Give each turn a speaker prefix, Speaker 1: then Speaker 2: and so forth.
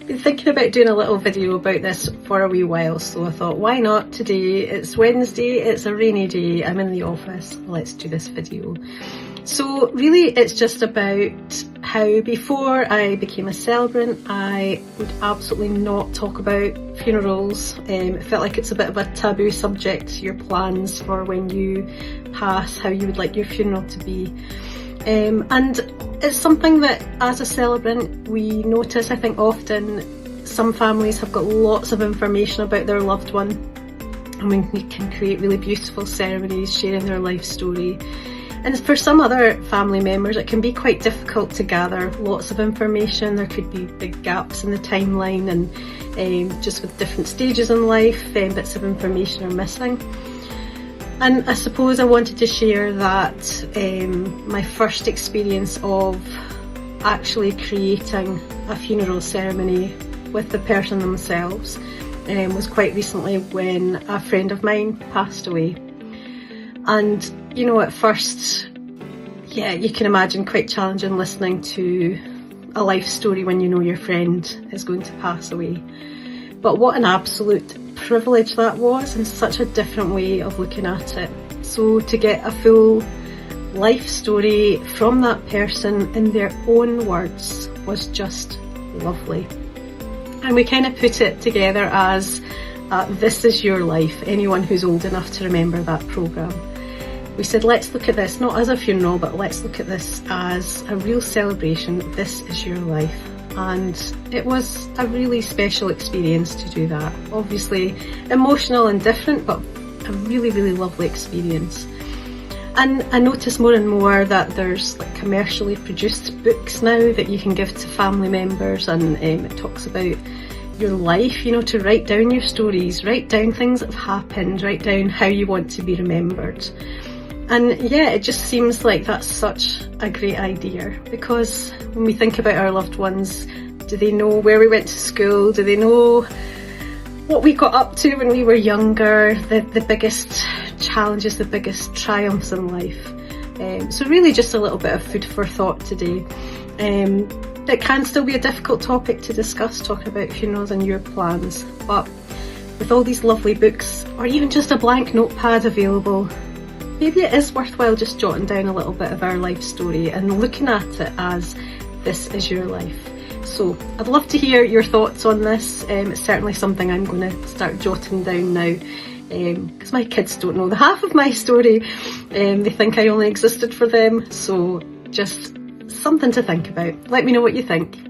Speaker 1: been thinking about doing a little video about this for a wee while, so I thought, why not today? It's Wednesday, it's a rainy day, I'm in the office, let's do this video. So really it's just about how before I became a celebrant I would absolutely not talk about funerals. It felt like it's a bit of a taboo subject, your plans for when you pass, how you would like your funeral to be. And it's something that as a celebrant we notice, I think often some families have got lots of information about their loved one, and we can create really beautiful ceremonies sharing their life story. And for some other family members it can be quite difficult to gather lots of information. There could be big gaps in the timeline, and just with different stages in life, bits of information are missing. And I suppose I wanted to share that my first experience of actually creating a funeral ceremony with the person themselves was quite recently when a friend of mine passed away. And you know, at first, yeah, you can imagine quite challenging listening to a life story when you know your friend is going to pass away. But what an absolute privilege that was, and such a different way of looking at it. So to get a full life story from that person in their own words was just lovely. And we kind of put it together as This Is Your Life, anyone who's old enough to remember that programme. We said, let's look at this not as a funeral, but let's look at this as a real celebration. This is your life. And it was a really special experience to do that. Obviously emotional and different, but a really, really lovely experience. And I notice more and more that there's like commercially produced books now that you can give to family members, and it talks about your life, you know, to write down your stories, write down things that have happened, write down how you want to be remembered. And yeah, it just seems like that's such a great idea, because when we think about our loved ones, do they know where we went to school? Do they know what we got up to when we were younger? The biggest challenges, the biggest triumphs in life. So really just a little bit of food for thought today. It can still be a difficult topic to discuss, talking about funerals and your plans, but with all these lovely books, or even just a blank notepad available, maybe it is worthwhile just jotting down a little bit of our life story and looking at it as this is your life. So I'd love to hear your thoughts on this. It's certainly something I'm going to start jotting down now, because my kids don't know the half of my story. They think I only existed for them, so just something to think about. Let me know what you think.